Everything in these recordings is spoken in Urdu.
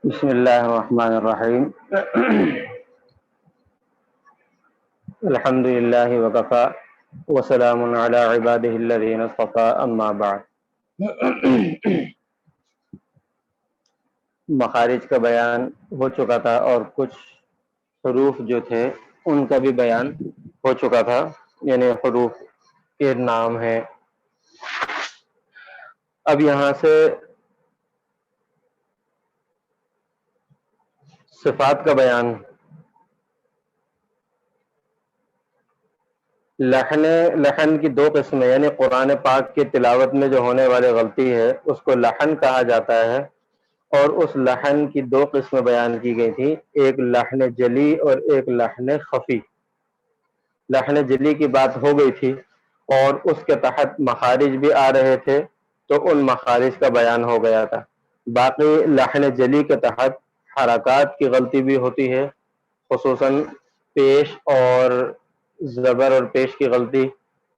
بسم اللہ الرحمن الرحیم الحمد للہ وکفا وسلام علی عبادہ الذین اصطفى اما بعد۔ مخارج کا بیان ہو چکا تھا اور کچھ حروف جو تھے ان کا بھی بیان ہو چکا تھا، یعنی حروف کے نام ہیں۔ اب یہاں سے صفات کا بیان۔ لحن کی دو قسمیں، یعنی قرآن پاک کی تلاوت میں جو ہونے والی غلطی ہے اس کو لحن کہا جاتا ہے، اور اس لحن کی دو قسمیں بیان کی گئی تھی، ایک لحن جلی اور ایک لحن خفی۔ لحن جلی کی بات ہو گئی تھی اور اس کے تحت مخارج بھی آ رہے تھے، تو ان مخارج کا بیان ہو گیا تھا۔ باقی لحن جلی کے تحت حرکات کی غلطی بھی ہوتی ہے، خصوصاً پیش اور زبر اور پیش کی غلطی،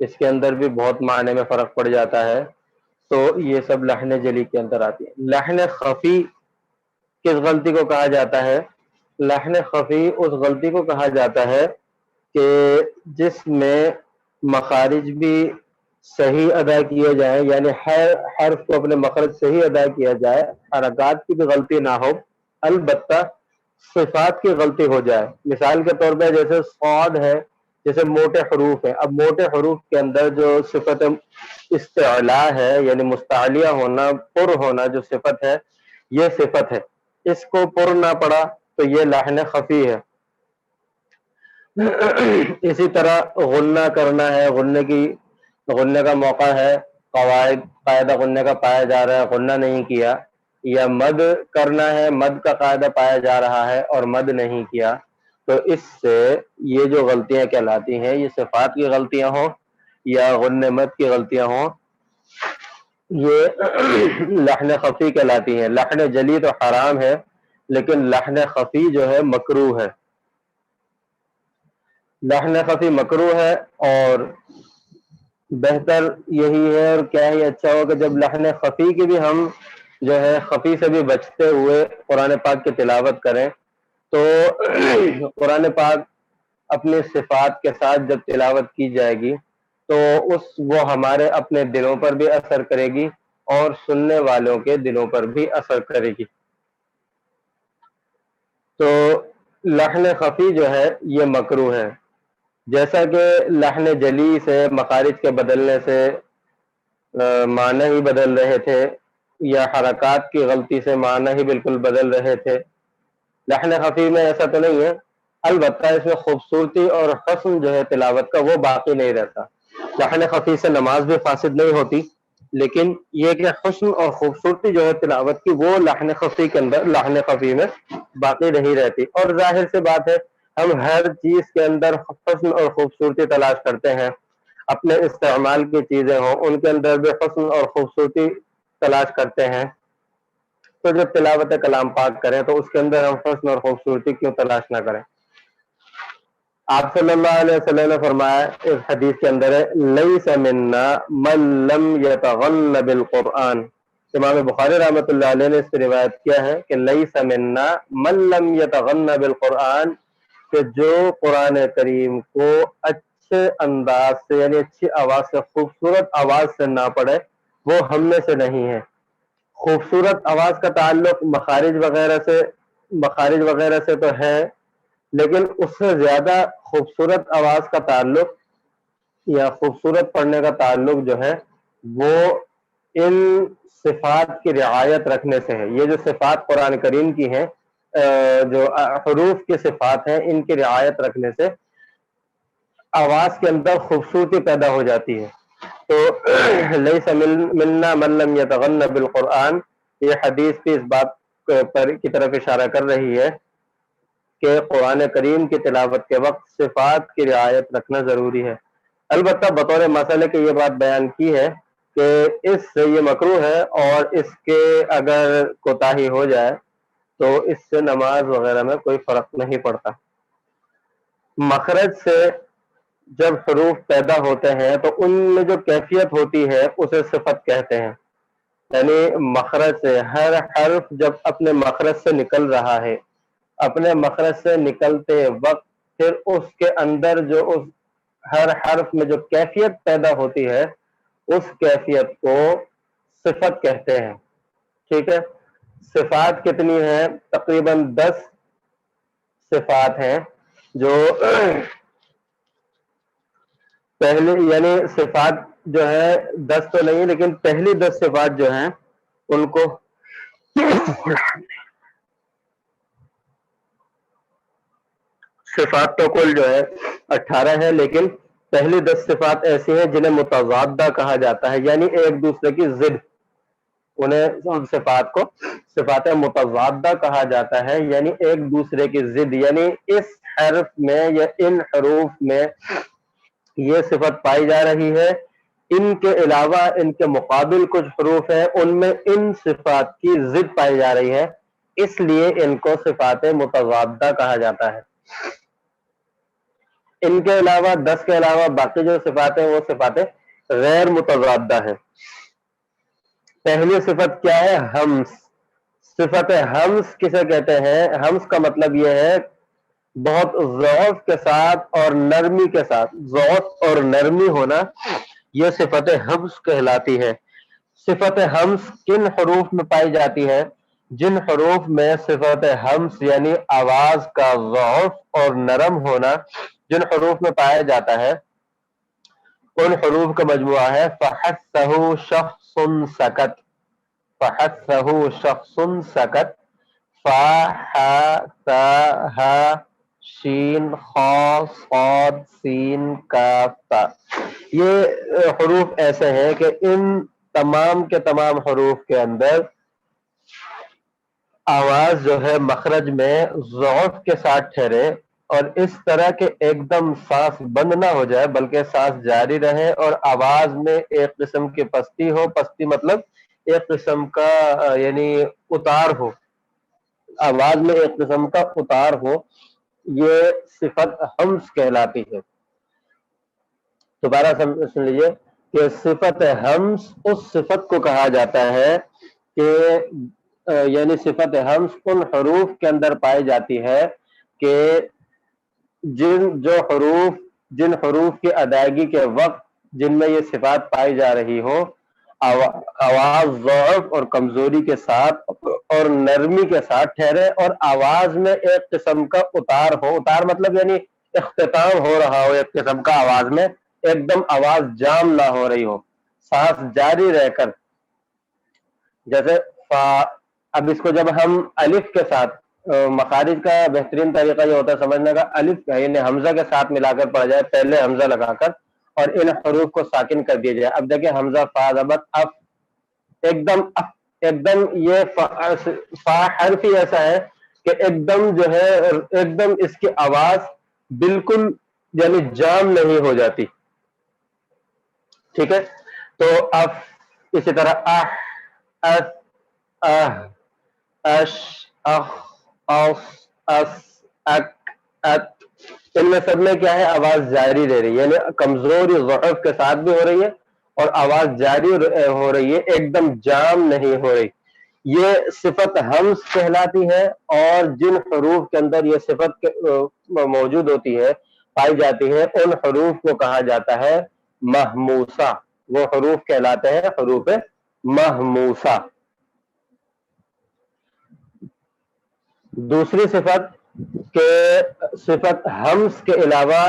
اس کے اندر بھی بہت معنی میں فرق پڑ جاتا ہے، تو یہ سب لحن جلی کے اندر آتی ہے۔ لحن خفی کس غلطی کو کہا جاتا ہے؟ لحن خفی اس غلطی کو کہا جاتا ہے کہ جس میں مخارج بھی صحیح ادا کیے جائیں، یعنی ہر حرف کو اپنے مخرج صحیح ادا کیا جائے، حرکات کی بھی غلطی نہ ہو، البتہ صفات کی غلطی ہو جائے۔ مثال کے طور پہ جیسے صاد ہے، جیسے موٹے حروف ہیں، اب موٹے حروف کے اندر جو صفت استعلاء ہے، یعنی مستعلیہ ہونا، پر ہونا جو صفت ہے، یہ صفت ہے، اس کو پر نہ پڑا تو یہ لحن خفی ہے۔ اسی طرح غنہ کرنا ہے، غننے کا موقع ہے، قاعدہ غننے کا پایا جا رہا ہے، غنہ نہیں کیا، یا مد کرنا ہے، مد کا قاعدہ پایا جا رہا ہے اور مد نہیں کیا، تو اس سے یہ جو غلطیاں کہلاتی ہیں، یہ صفات کی غلطیاں ہوں یا غنہ مد کی غلطیاں ہوں، یہ لحن خفی کہلاتی ہیں۔ لحن جلی تو حرام ہے، لیکن لحن خفی جو ہے مکروہ ہے۔ لحن خفی مکروہ ہے، اور بہتر یہی ہے اور کیا ہی اچھا ہو کہ جب لحن خفی کی بھی ہم جو ہے خفی سے بھی بچتے ہوئے قرآن پاک کی تلاوت کریں، تو قرآن پاک اپنے صفات کے ساتھ جب تلاوت کی جائے گی تو وہ ہمارے اپنے دلوں پر بھی اثر کرے گی اور سننے والوں کے دلوں پر بھی اثر کرے گی۔ تو لحن خفی جو ہے یہ مکروہ ہے، جیسا کہ لحن جلی سے مخارج کے بدلنے سے معنی ہی بدل رہے تھے، یا حرکات کی غلطی سے معنی ہی بالکل بدل رہے تھے، لحن خفی میں ایسا تو نہیں ہے، البتہ اس میں خوبصورتی اور حسن جو ہے تلاوت کا وہ باقی نہیں رہتا۔ لحن خفی سے نماز بھی فاسد نہیں ہوتی، لیکن یہ کہ حسن اور خوبصورتی جو ہے تلاوت کی وہ لحن خفی کے اندر، لحن خفی میں باقی نہیں رہتی۔ اور ظاہر سی بات ہے، ہم ہر چیز کے اندر حسن اور خوبصورتی تلاش کرتے ہیں، اپنے استعمال کی چیزیں ہوں ان کے اندر بھی حسن اور خوبصورتی تلاش کرتے ہیں، تو جب تلاوت کلام پاک کریں تو اس کے اندر ہم حسن اور خوبصورتی کیوں تلاش نہ کریں؟ آپ صلی اللہ علیہ وسلم نے فرمایا اس حدیث کے اندر ہے، لیس منا من لم یتغن بالقرآن۔ امام بخاری رحمۃ اللہ علیہ نے اس سے روایت کیا ہے کہ لیس منا من لم یتغن بالقرآن، کہ جو قرآن کریم کو اچھے انداز سے، یعنی اچھی آواز سے، خوبصورت آواز سے نہ پڑھے، وہ ہم میں سے نہیں ہے۔ خوبصورت آواز کا تعلق مخارج وغیرہ سے تو ہے، لیکن اس سے زیادہ خوبصورت آواز کا تعلق یا خوبصورت پڑھنے کا تعلق جو ہے وہ ان صفات کی رعایت رکھنے سے ہے۔ یہ جو صفات قرآن کریم کی ہیں، جو حروف کی صفات ہیں، ان کی رعایت رکھنے سے آواز کے اندر خوبصورتی پیدا ہو جاتی ہے۔ تو لیس منا من لم یتغن بالقرآن، یہ حدیث بھی اس بات پر کی طرف اشارہ کر رہی ہے کہ قرآن کریم کی تلاوت کے وقت صفات کی رعایت رکھنا ضروری ہے۔ البتہ بطور مسئلے کی یہ بات بیان کی ہے کہ اس سے یہ مکروہ ہے، اور اس کے اگر کوتاہی ہو جائے تو اس سے نماز وغیرہ میں کوئی فرق نہیں پڑتا۔ مخرج سے جب حروف پیدا ہوتے ہیں تو ان میں جو کیفیت ہوتی ہے اسے صفت کہتے ہیں، یعنی مخرج سے ہر حرف جب اپنے مخرج سے نکل رہا ہے، اپنے مخرج سے نکلتے وقت پھر اس کے اندر جو اس ہر حرف میں جو کیفیت پیدا ہوتی ہے اس کیفیت کو صفت کہتے ہیں۔ ٹھیک ہے، صفات کتنی ہیں؟ تقریباً 10 صفات ہیں، جو پہلی یعنی صفات جو ہے 10 تو نہیں، لیکن پہلی 10 صفات جو ہیں ان کو صفات تو کل جو ہے 18 ہے، لیکن پہلی 10 صفات ایسی ہیں جنہیں متضادہ کہا جاتا ہے، یعنی ایک دوسرے کی ضد، انہیں ان صفات کو صفات متضادہ کہا جاتا ہے، یعنی ایک دوسرے کی ضد، یعنی اس حرف میں یا ان حروف میں یہ صفت پائی جا رہی ہے، ان کے علاوہ ان کے مقابل کچھ حروف ہیں ان میں ان صفات کی ضد پائی جا رہی ہے، اس لیے ان کو صفات متضادہ کہا جاتا ہے۔ ان کے علاوہ 10 کے علاوہ باقی جو صفات ہیں وہ صفات غیر متضادہ ہیں۔ پہلی صفت کیا ہے؟ حمز۔ صفت حمز کسے کہتے ہیں؟ حمز کا مطلب یہ ہے بہت ضعف کے ساتھ اور نرمی کے ساتھ، ضعف اور نرمی ہونا، یہ صفت حمز کہلاتی ہے۔ صفت حمز کن حروف میں پائی جاتی ہے؟ جن حروف میں صفت حمز یعنی آواز کا ضعف اور نرم ہونا جن حروف میں پایا جاتا ہے ان حروف کا مجموعہ ہے فحثہ شخص سکت، فحثہ شخص سکت، فا ح ث ح شین خا صاد سین کاف تا۔ یہ حروف ایسے ہیں کہ ان تمام کے تمام حروف کے اندر آواز جو ہے مخرج میں ضعف کے ساتھ ٹھہرے، اور اس طرح کہ ایک دم سانس بند نہ ہو جائے بلکہ سانس جاری رہے، اور آواز میں ایک قسم کی پستی ہو، پستی مطلب ایک قسم کا یعنی اتار ہو، آواز میں ایک قسم کا اتار ہو، یہ صفت حمز کہلاتی ہے۔ دوبارہ سن لیجیے کہ صفت حمز اس صفت کو کہا جاتا ہے کہ یعنی صفت حمز ان حروف کے اندر پائی جاتی ہے کہ جن حروف کی ادائیگی کے وقت جن میں یہ صفات پائی جا رہی ہو، آواز ضعف اور کمزوری کے ساتھ اور نرمی کے ساتھ ٹھہرے، اور آواز میں ایک قسم کا اتار ہو، اتار مطلب یعنی اختتام ہو رہا ہو ایک قسم کا، آواز میں ایک دم آواز جام نہ ہو رہی ہو، سانس جاری رہ کر، جیسے فا۔ اب اس کو جب ہم الف کے ساتھ، مخارج کا بہترین طریقہ یہ ہوتا ہے سمجھنے کا، الف کا یعنی حمزہ کے ساتھ ملا کر پڑھا جائے، پہلے حمزہ لگا کر اور ان حروف کو ساکن کر دیا جائے۔ اب دیکھیں حمزہ فا زبر اف، ایک دم یہ فا حرف ہی ایسا ہے کہ ایک دم جو ہے ایک دم اس کی آواز بالکل یعنی جام نہیں ہو جاتی، ٹھیک ہے۔ تو اف، اسی طرح اح، اس، اہ، اش، اخ، اوف، اس، اک، ات، ان میں سب میں کیا ہے؟ آواز جاری رہ رہی ہے، یعنی کمزور ضعف کے ساتھ بھی ہو رہی ہے اور آواز جاری ہو رہی ہے، ایک دم جام نہیں ہو رہی، یہ صفت حمز کہلاتی ہے۔ اور جن حروف کے اندر یہ صفت موجود ہوتی ہے، پائی جاتی ہے، ان حروف کو کہا جاتا ہے محموسہ، وہ حروف کہلاتے ہیں حروف محموسہ۔ دوسری صفت کہ صفت حمز کے علاوہ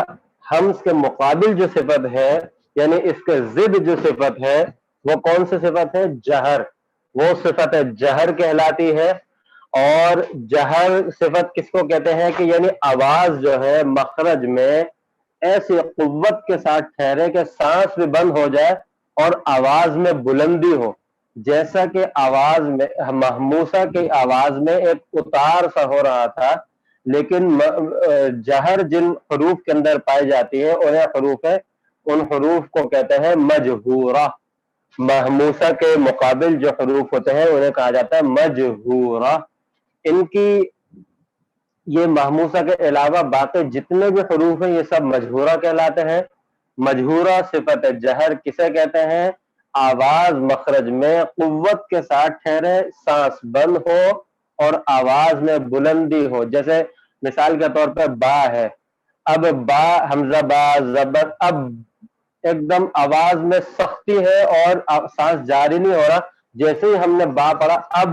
حمز کے مقابل جو صفت ہے یعنی اس کے ضد جو صفت ہے وہ کون سی صفت ہے؟ جہر، وہ صفت جہر کہلاتی ہے۔ اور جہر صفت کس کو کہتے ہیں کہ یعنی آواز جو ہے مخرج میں ایسی قوت کے ساتھ ٹھہرے کہ سانس بھی بند ہو جائے اور آواز میں بلندی ہو، جیسا کہ آواز میں محموسہ کی آواز میں ایک اتار سا ہو رہا تھا، لیکن جہر جن حروف کے اندر پائی جاتی ہے انہیں حروف ہے، ان حروف کو کہتے ہیں مجہورہ. محموسہ کے مقابل جو حروف ہوتے ہیں انہیں کہا جاتا ہے مجہورہ. ان کی یہ محموسہ کے علاوہ باقی جتنے بھی حروف ہیں یہ سب مجہورہ کہلاتے ہیں. مجہورہ صفت جہر کسے کہتے ہیں؟ آواز مخرج میں قوت کے ساتھ ٹھہرے، سانس بند ہو اور آواز میں بلندی ہو. جیسے مثال کے طور پہ با ہے، اب با حمزہ با زبر، اب ایک دم آواز میں سختی ہے اور سانس جاری نہیں ہو رہا. جیسے ہی ہم نے با پڑھا اب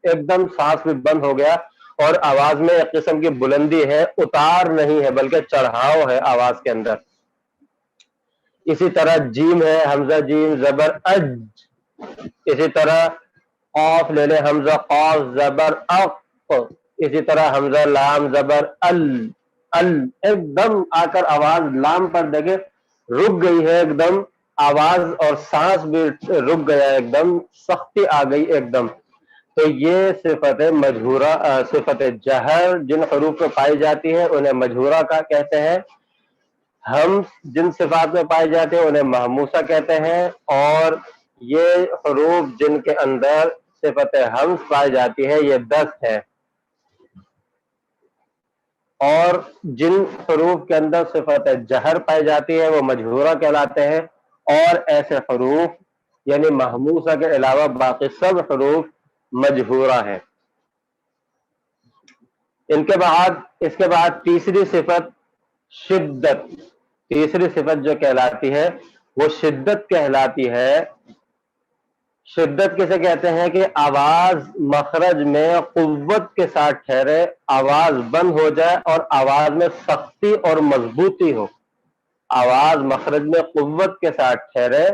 ایک دم سانس بھی بند ہو گیا اور آواز میں ایک قسم کی بلندی ہے، اتار نہیں ہے بلکہ چڑھاؤ ہے آواز کے اندر. اسی طرح جیم ہے، حمزہ جیم زبر اج. اسی طرح قاف لے لے، حمزہ قاف زبر اق. اسی طرح حمزہ لام زبر ال. ال ایک دم آ کر آواز لام پر دیکھے رک گئی ہے، ایک دم آواز اور سانس بھی رک گیا، ایک دم سختی آ گئی ایک دم. تو یہ صفت مجہورہ، صفت جہر جن حروف میں پائی جاتی ہے انہیں مجہورہ کا کہتے ہیں. ہم جن صفات میں پائی جاتے ہیں انہیں محموسہ کہتے ہیں. اور یہ حروف جن کے اندر صفت حمز پائی جاتی ہے یہ 10 ہے. اور جن حروف کے اندر صفت جہر پائی جاتی ہے وہ مجہورہ کہلاتے ہیں. اور ایسے حروف یعنی محموسہ کے علاوہ باقی سب حروف مجہورہ ہیں. اس کے بعد تیسری صفت شدت. تیسری صفت جو کہلاتی ہے وہ شدت کہلاتی ہے. شدت کسے کہتے ہیں؟ کہ آواز مخرج میں قوت کے ساتھ ٹھہرے، آواز بند ہو جائے اور آواز میں سختی اور مضبوطی ہو. آواز مخرج میں قوت کے ساتھ ٹھہرے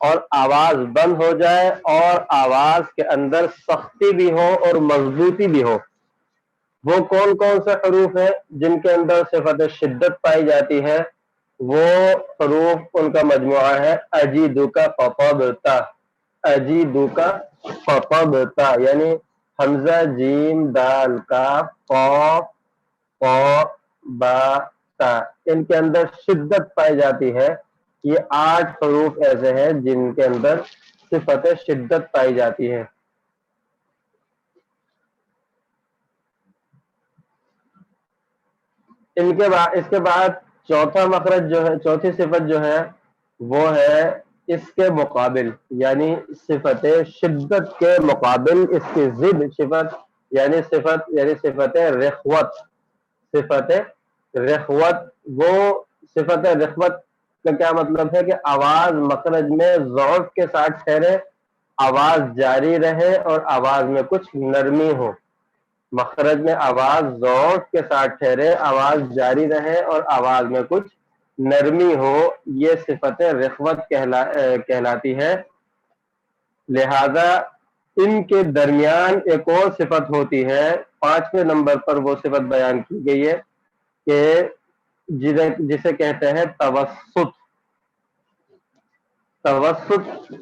اور آواز بند ہو جائے اور آواز کے اندر سختی بھی ہو اور مضبوطی بھی ہو. وہ کون کون سے حروف ہیں جن کے اندر صفت شدت پائی جاتی ہے؟ وہ حروف ان کا مجموعہ ہے اجیدو کا فقبتا. اجیدو کا فقبتا یعنی حمزہ جیم دال کا قا با تا. ان کے اندر شدت پائی جاتی ہے. یہ 8 حروف ایسے ہیں جن کے اندر صفت شدت پائی جاتی ہے. اس کے بعد چوتھا مخرج جو ہے، چوتھی صفت جو ہے وہ ہے اس کے مقابل، یعنی صفت شدت کے مقابل اس کی ضد صفت یعنی صفت رخوت. صفت رخوت، وہ صفت رخوت کا کیا مطلب ہے؟ کہ آواز مخرج میں ضعف کے ساتھ ٹھہرے، آواز جاری رہے اور آواز میں کچھ نرمی ہو. مخرج میں آواز ذوق کے ساتھ ٹھہرے، آواز جاری رہے اور آواز میں کچھ نرمی ہو. یہ صفت رخوت کہلاتی ہے. لہذا ان کے درمیان ایک اور صفت ہوتی ہے، 5ویں نمبر پر وہ صفت بیان کی گئی ہے کہ جسے کہتے ہیں توسط. توسط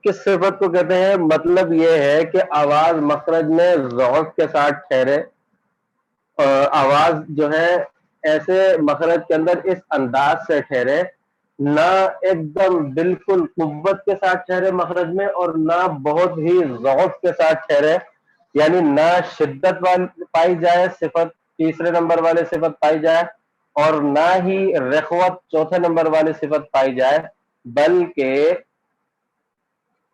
کس صفت کو کہتے ہیں؟ مطلب یہ ہے کہ آواز مخرج میں ذوق کے ساتھ ٹھہرے، آواز جو ہے ایسے مخرج کے اندر اس انداز سے ٹھہرے، نہ ایک دم بالکل قوت کے ساتھ ٹھہرے مخرج میں اور نہ بہت ہی ذوق کے ساتھ ٹھہرے. یعنی نہ شدت پائی جائے صفت تیسرے نمبر والے صفت پائی جائے اور نہ ہی رخوت چوتھے نمبر والے صفت پائی جائے، بلکہ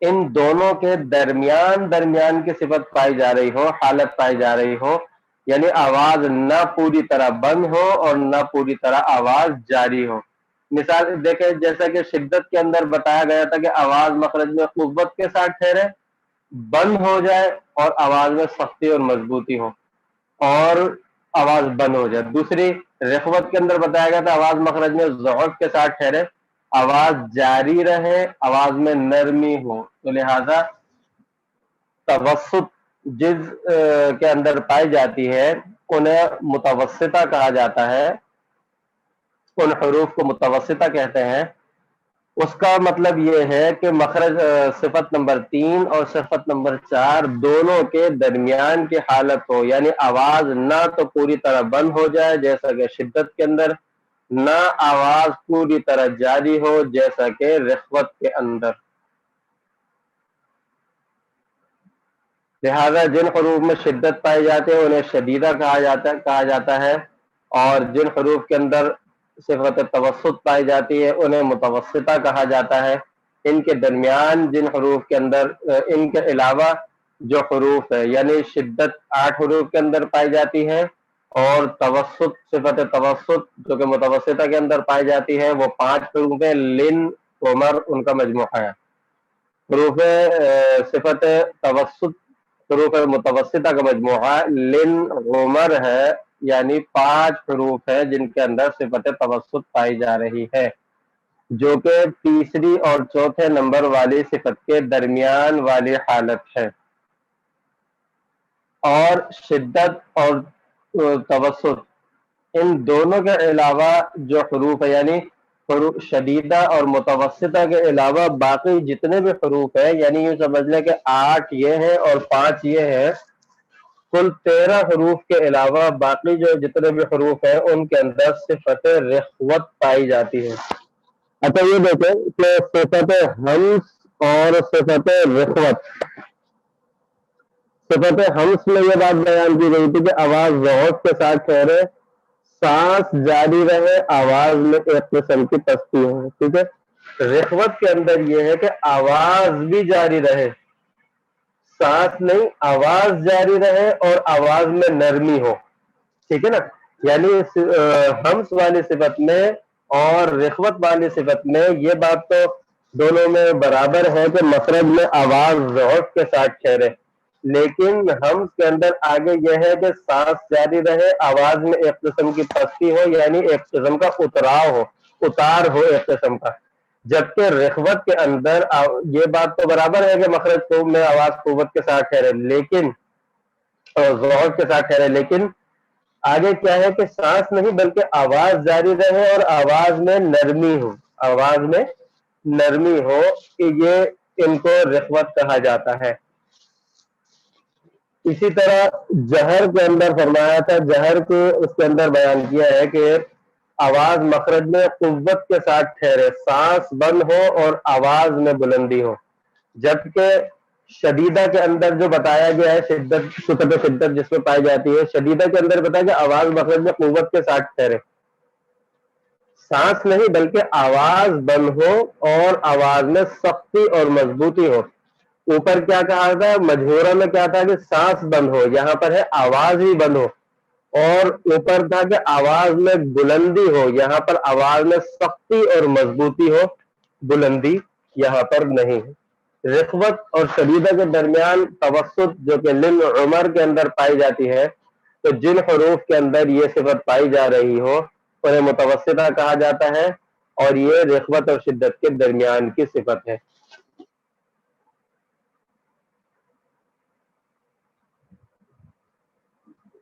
ان دونوں کے درمیان کی صفت پائی جا رہی ہو، حالت پائی جا رہی ہو. یعنی آواز نہ پوری طرح بند ہو اور نہ پوری طرح آواز جاری ہو. مثال دیکھیں، جیسا کہ شدت کے اندر بتایا گیا تھا کہ آواز مخرج میں قوت کے ساتھ ٹھہرے، بند ہو جائے اور آواز میں سختی اور مضبوطی ہو اور آواز بند ہو جائے. دوسری رخوت کے اندر بتایا گیا تھا آواز مخرج میں ضعف کے ساتھ ٹھہرے، آواز جاری رہے، آواز میں نرمی ہو. تو لہذا توسط جس کے اندر پائی جاتی ہے انہیں متوسطہ کہا جاتا ہے. ان حروف کو متوسطہ کہتے ہیں. اس کا مطلب یہ ہے کہ مخرج صفت نمبر 3 اور صفت نمبر 4 دونوں کے درمیان کی حالت ہو، یعنی آواز نہ تو پوری طرح بند ہو جائے جیسا کہ شدت کے اندر، نہ آواز پوری طرح جاری ہو جیسا کہ رخوت کے اندر۔ لہذا جن حروف میں شدت پائی جاتی ہے انہیں شدیدہ کہا جاتا ہے، اور جن حروف کے اندر صفت توسط پائی جاتی ہے انہیں متوسطہ کہا جاتا ہے۔ ان کے درمیان جن حروف کے اندر ان کے علاوہ جو حروف ہے، یعنی شدت 8 حروف کے اندر پائی جاتی ہے، اور توسط صفت توسط جو کہ متوسطہ کے اندر پائی جاتی ہے وہ 5 حروف ہیں۔ لن، عمر ان کا مجموعہ ہے۔ حروف صفت توسط، حروف متوسطہ کا مجموعہ لن عمر ہے، یعنی 5 حروف ہے جن کے اندر صفت توسط پائی جا رہی ہے، جو کہ تیسری اور چوتھے نمبر والی صفت کے درمیان والی حالت ہے۔ اور شدت اور توسط ان دونوں کے علاوہ جو حروف ہے، یعنی حروف شدیدہ اور متوسطہ کے علاوہ باقی جتنے بھی حروف ہیں، یعنی یہ سمجھ لیں کہ 8 یہ ہیں اور 5 یہ ہیں، کل 13 حروف کے علاوہ باقی جو جتنے بھی حروف ہیں ان کے اندر صفت رخوت پائی جاتی ہے۔ اچھا یہ دیکھیں کہ صفت ہمس اور صفت رخوت، صفت ہمس میں یہ بات بیان کی گئی تھی کہ آواز ضغط کے ساتھ ٹھہرے، سانس جاری رہے، آواز میں ایک قسم کی پستی ہو، ٹھیک ہے۔ رخوت کے اندر یہ ہے کہ آواز بھی جاری رہے، سانس نہیں، آواز جاری رہے اور آواز میں نرمی ہو، ٹھیک ہے نا۔ یعنی ہمس والی صفت میں اور رخوت والی صفت میں یہ بات تو دونوں میں برابر ہے کہ مخرج میں آواز ضغط کے ساتھ ٹھہرے، لیکن ہمس کے اندر آگے یہ ہے کہ سانس جاری رہے، آواز میں ایک قسم کی پستی ہو، یعنی ایک قسم کا اتار ہو ایک قسم کا۔ جبکہ رخوت کے اندر یہ بات تو برابر ہے کہ مخرج میں آواز قوت کے ساتھ ٹھہرے، لیکن ضغط کے ساتھ ٹھہرے، لیکن آگے کیا ہے کہ سانس نہیں بلکہ آواز جاری رہے اور آواز میں نرمی ہو، آواز میں نرمی ہو، کہ یہ ان کو رخوت کہا جاتا ہے۔ اسی طرح جہر کے اندر فرمایا تھا، جہر کے اس کے اندر بیان کیا ہے کہ آواز مخرج میں قوت کے ساتھ ٹھہرے، سانس بند ہو اور آواز میں بلندی ہو۔ جبکہ شدیدہ کے اندر جو بتایا گیا ہے، شدت صفت شدت جس میں پائی جاتی ہے، شدیدہ کے اندر بتایا کہ آواز مخرج میں قوت کے ساتھ ٹھہرے، سانس نہیں بلکہ آواز بند ہو اور آواز میں سختی اور مضبوطی ہو۔ اوپر کیا کہا تھا، مجہورہ میں کیا تھا کہ سانس بند ہو، یہاں پر ہے آواز ہی بند ہو، اور اوپر تھا کہ آواز میں بلندی ہو، یہاں پر آواز میں سختی اور مضبوطی ہو، بلندی یہاں پر نہیں ہے۔ رخوت اور شدیدہ کے درمیان توسط جو کہ لن عمر کے اندر پائی جاتی ہے، تو جن حروف کے اندر یہ صفت پائی جا رہی ہو انہیں متوسطہ کہا جاتا ہے، اور یہ رخوت اور شدت کے درمیان کی صفت ہے۔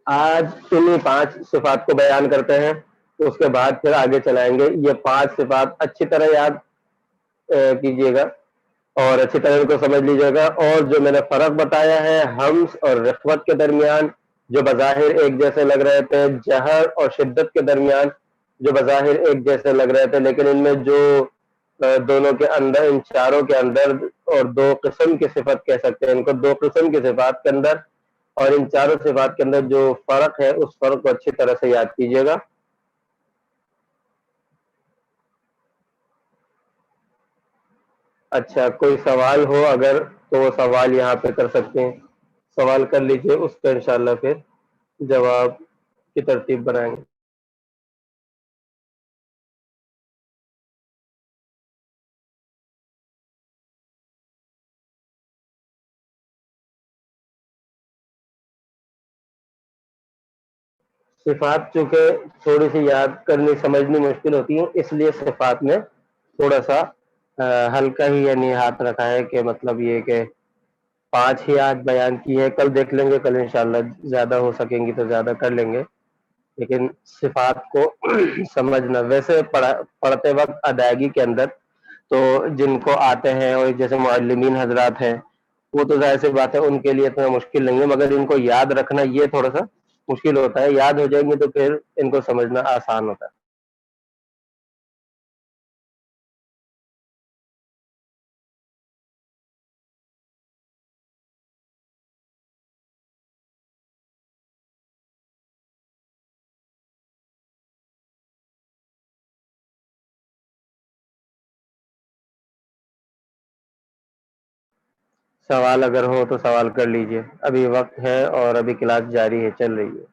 آج انہی 5 صفات کو بیان کرتے ہیں، اس کے بعد پھر آگے چلائیں گے۔ یہ 5 صفات اچھی طرح یاد کیجئے گا اور اچھی طرح ان کو سمجھ لیجئے گا۔ اور جو میں نے فرق بتایا ہے ہمس اور رخوت کے درمیان، جو بظاہر ایک جیسے لگ رہے تھے، جہر اور شدت کے درمیان جو بظاہر ایک جیسے لگ رہے تھے، لیکن ان میں جو دونوں کے اندر، ان چاروں کے اندر، اور 2 قسم کی صفت کہہ سکتے ہیں ان کو، 2 قسم کی صفات کے اندر اور ان چاروں صفات کے اندر جو فرق ہے اس فرق کو اچھی طرح سے یاد کیجئے گا۔ اچھا، کوئی سوال ہو اگر تو وہ سوال یہاں پہ کر سکتے ہیں، سوال کر لیجئے، اس کا انشاءاللہ پھر جواب کی ترتیب بنائیں گے۔ صفات چونکہ تھوڑی سی یاد کرنی سمجھنی مشکل ہوتی ہیں، اس لیے صفات میں تھوڑا سا ہلکا ہی یعنی ہاتھ رکھا ہے، کہ مطلب یہ کہ 5 ہی آج بیان کی ہے، کل دیکھ لیں گے، کل انشاءاللہ زیادہ ہو سکیں گی تو زیادہ کر لیں گے، لیکن صفات کو سمجھنا، ویسے پڑھتے وقت ادائیگی کے اندر تو جن کو آتے ہیں اور جیسے معلمین حضرات ہیں وہ تو ظاہر سی بات ہے ان کے لیے اتنا مشکل نہیں ہے، مگر ان کو یاد رکھنا یہ تھوڑا سا مشکل ہوتا ہے. یاد ہو جائیں گے تو پھر ان کو سمجھنا آسان ہوتا ہے. سوال اگر ہو تو سوال کر لیجئے، ابھی وقت ہے اور ابھی کلاس جاری ہے، چل رہی ہے.